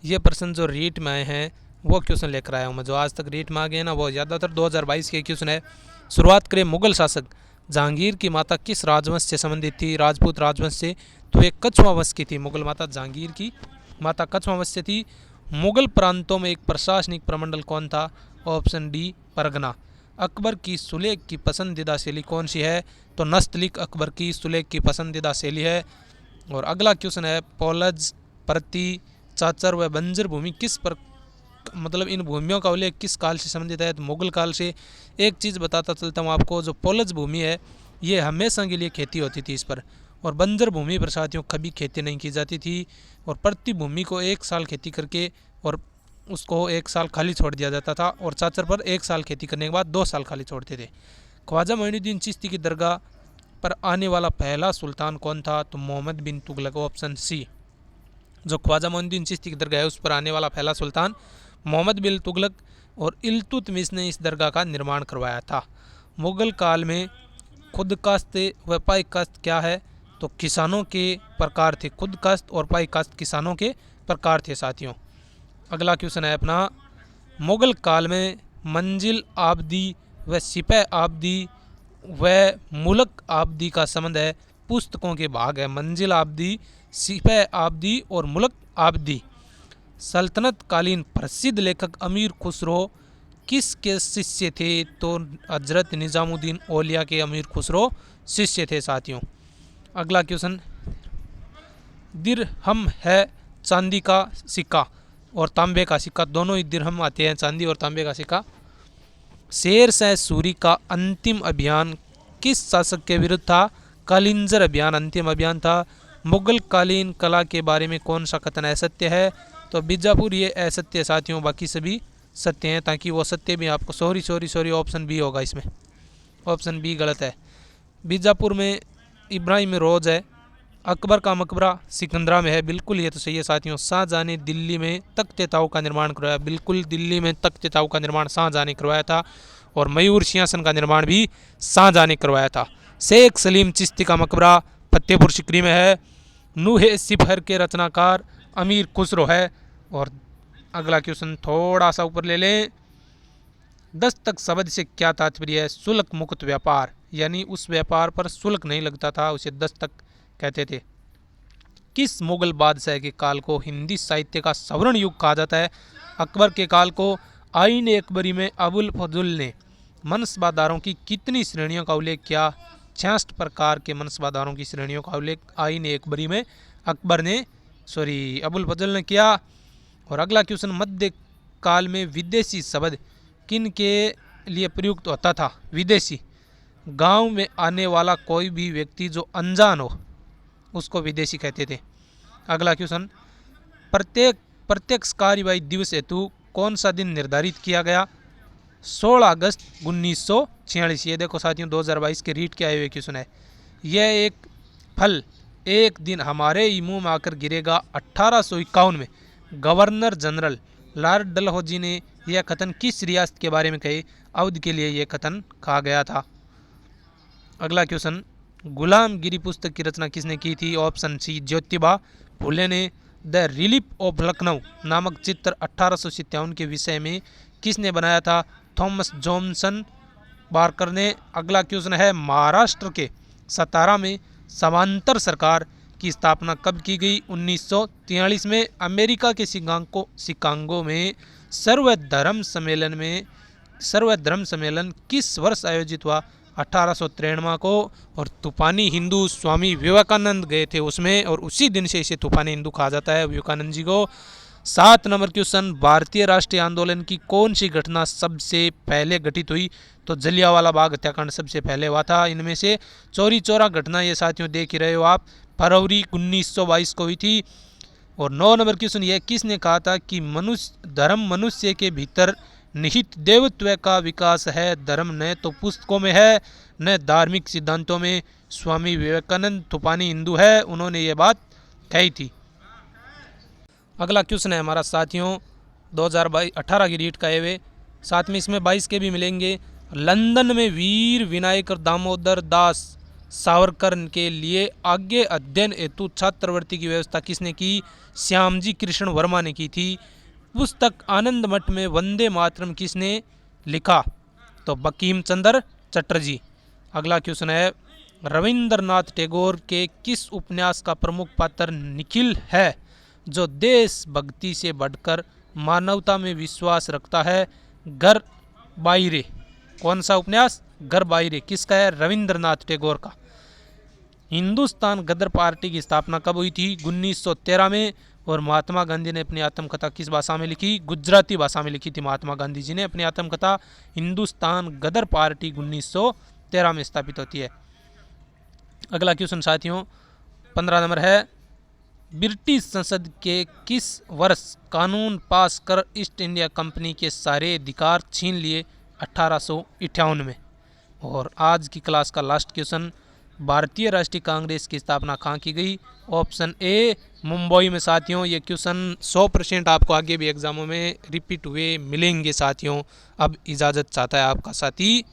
ये प्रश्न जो रीट में आए हैं वो क्वेश्चन लेकर आया हूँ मैं। जो आज तक रीट में आ गए ना वो ज़्यादातर 2022 के क्वेश्चन है। शुरुआत करें मुगल शासक जहांगीर की माता किस राजवंश से संबंधित थी? राजपूत राजवंश से। तो ये कछवा वंश की थी। मुगल माता जहांगीर की माता कछवा वंश से थी। मुगल प्रांतों में एक प्रशासनिक प्रमंडल कौन था? Option D Pargana. अकबर की सुलेख की पसंदीदा शैली कौन सी है? तो नस्तलिक अकबर की सुलेख की पसंदीदा शैली है। और अगला क्वेश्चन है पोलज, प्रति, चाचर व बंजर भूमि किस पर मतलब इन भूमियों का उल्लेख किस काल से संबंधित है? तो मुगल काल से। एक चीज़ बताता चलता हूँ आपको, जो पोलज भूमि है ये हमेशा के लिए खेती होती थी इस पर, और बंजर भूमि पर साथियों कभी खेती नहीं की जाती थी। और प्रति भूमि को 1 साल खेती करके और उसको 1 साल खाली छोड़ दिया जाता था, और चाचर पर 1 साल खेती करने के बाद 2 साल खाली छोड़ते थे। ख्वाजा मोइनुद्दीन चिश्ती की दरगाह पर आने वाला पहला सुल्तान कौन था? तो मोहम्मद बिन तुगलक। Option C. जो ख्वाजा मोइनुद्दीन चिश्ती की दरगाह है उस पर आने वाला पहला सुल्तान मोहम्मद बिन तुगलक, और इल्तुतमिश ने इस दरगाह का निर्माण करवाया था। मुगल काल में खुदकाश्त व पाईकाश्त क्या है? तो किसानों के प्रकार थे। खुदकाश्त और पाईकाश्त किसानों के प्रकार थे साथियों। अगला क्वेश्चन है अपना, मुगल काल में मंजिल आबदी व सिपह आबदी व मुल्क आबदी का संबंध है? पुस्तकों के भाग है मंजिल आबदी, सिपह आबदी और मुल्क आबदी। सल्तनत कालीन प्रसिद्ध लेखक अमीर खुसरो किसके शिष्य थे? तो हजरत निजामुद्दीन औलिया के अमीर खुसरो शिष्य थे साथियों। अगला क्वेश्चन, दिरहम है चांदी का सिक्का और तांबे का सिक्का, दोनों ही दिरहम आते हैं, चांदी और तांबे का सिक्का। शेर शाह सूरी का अंतिम अभियान किस शासक के विरुद्ध था? कालिंजर अभियान अंतिम अभियान था। मुगल कालीन कला के बारे में कौन सा कथन असत्य है? तो बीजापुर ये असत्य साथियों, बाकी सभी सत्य हैं, ताकि वो सत्य भी आपको सॉरी ऑप्शन बी होगा इसमें, ऑप्शन बी गलत है। बीजापुर में इब्राहिम रोज है। अकबर का मकबरा सिकंदरा में है, बिल्कुल ये तो सही है साथियों। शाहजहां ने दिल्ली में तख्त ताऊ का निर्माण करवाया, बिल्कुल दिल्ली में तख्त ताऊ का निर्माण शाहजहां ने करवाया था। और मयूर सिंहासन का निर्माण भी शाहजहां ने करवाया था। शेख सलीम चिश्ती का मकबरा फतेहपुर सिकरी में है। नूहे सिपहर के रचनाकार अमीर खुसरो है। और अगला क्वेश्चन थोड़ा सा ऊपर ले लें, दस्तक शब्द से क्या तात्पर्य है? शुल्क मुक्त व्यापार, यानी उस व्यापार पर शुल्क नहीं लगता था, उसे दस्तक कहते थे। किस मुगल बादशाह के काल को हिंदी साहित्य का स्वर्ण युग कहा जाता है? अकबर के काल को। आईन अकबरी में अबुल फजल ने मनसबादारों की कितनी श्रेणियों का उल्लेख किया? 66 प्रकार के मनसबादारों की श्रेणियों का उल्लेख आईन अकबरी में अबुल फजल ने किया। और अगला क्वेश्चन, मध्य काल में विदेशी शब्द किन के लिए प्रयुक्त होता था? विदेशी, गांव में आने वाला कोई भी व्यक्ति जो अनजान हो उसको विदेशी कहते थे। अगला क्वेश्चन, प्रत्यक्ष कार्यवाही दिवस हेतु कौन सा दिन निर्धारित किया गया? 16 अगस्त 1946। ये देखो साथियों 2022 के रीट के आए हुए क्वेश्चन है। यह एक फल एक दिन हमारे ही मुंह में आकर गिरेगा। 1851 में गवर्नर जनरल लॉर्ड डलहौजी ने यह कथन किस रियासत के बारे में कहे? अवध के लिए यह कथन कहा गया था। अगला क्वेश्चन, गुलामगिरी पुस्तक की रचना किसने की थी? ऑप्शन सी ज्योतिबा फुले ने। द रिलीफ ऑफ लखनऊ नामक चित्र 1857 के विषय में किसने बनाया था? थॉमस जॉनसन बार्कर ने। अगला क्वेश्चन है, महाराष्ट्र के सतारा में समांतर सरकार की स्थापना कब की गई? 1943 में। अमेरिका के शिकागो में सर्वधर्म सम्मेलन किस वर्ष आयोजित हुआ? 1893 को। और तूफानी हिंदू स्वामी विवेकानंद गए थे उसमें, और उसी दिन से इसे तूफानी हिंदू कहा जाता है विवेकानंद जी को। 7 नंबर क्वेश्चन, भारतीय राष्ट्रीय आंदोलन की कौन सी घटना सबसे पहले घटित हुई? तो जलियांवाला बाग हत्याकांड सबसे पहले हुआ था। इनमें से चौरी चौरा घटना ये साथियों देख ही रहे हो आप, फरवरी 1922 को हुई थी। और 9 नंबर क्वेश्चन, यह किसने कहा था कि धर्म मनुष्य के भीतर निहित देवत्व का विकास है? धर्म न तो पुस्तकों में है न धार्मिक सिद्धांतों में। स्वामी विवेकानंद तूफानी हिंदू है, उन्होंने ये बात कही थी। अगला क्वेश्चन है हमारा साथियों 2018 की रीट का है, साथ में इसमें 22 के भी मिलेंगे। लंदन में वीर विनायक दामोदर दास सावरकर के लिए आगे अध्ययन हेतु छात्रवृत्ति की व्यवस्था किसने की? श्यामजी कृष्ण वर्मा ने की थी। पुस्तक आनंद मठ में वंदे मातरम किसने लिखा? तो बंकिम चंद्र चटर्जी। अगला क्वेश्चन है, रविंद्रनाथ टैगोर के किस उपन्यास का प्रमुख पात्र निखिल है, जो देशभक्ति से बढ़कर मानवता में विश्वास रखता है? घर बाइरे। कौन सा उपन्यास? घर बाइरे। किसका है? रविंद्रनाथ टैगोर का। हिंदुस्तान गदर पार्टी की स्थापना कब हुई थी? 1913 में। और महात्मा गांधी ने अपनी आत्मकथा किस भाषा में लिखी? गुजराती भाषा में लिखी थी महात्मा गांधी जी ने अपनी आत्मकथा। हिंदुस्तान गदर पार्टी 1913 में स्थापित होती है। अगला क्वेश्चन साथियों 15 नंबर है, ब्रिटिश संसद के किस वर्ष कानून पास कर ईस्ट इंडिया कंपनी के सारे अधिकार छीन लिए? 1858 में। और आज की क्लास का लास्ट क्वेश्चन, भारतीय राष्ट्रीय कांग्रेस की स्थापना कहाँ की गई? ऑप्शन ए मुंबई में। साथियों ये क्वेश्चन 100% आपको आगे भी एग्जामों में रिपीट हुए मिलेंगे साथियों। अब इजाज़त चाहता है आपका साथी।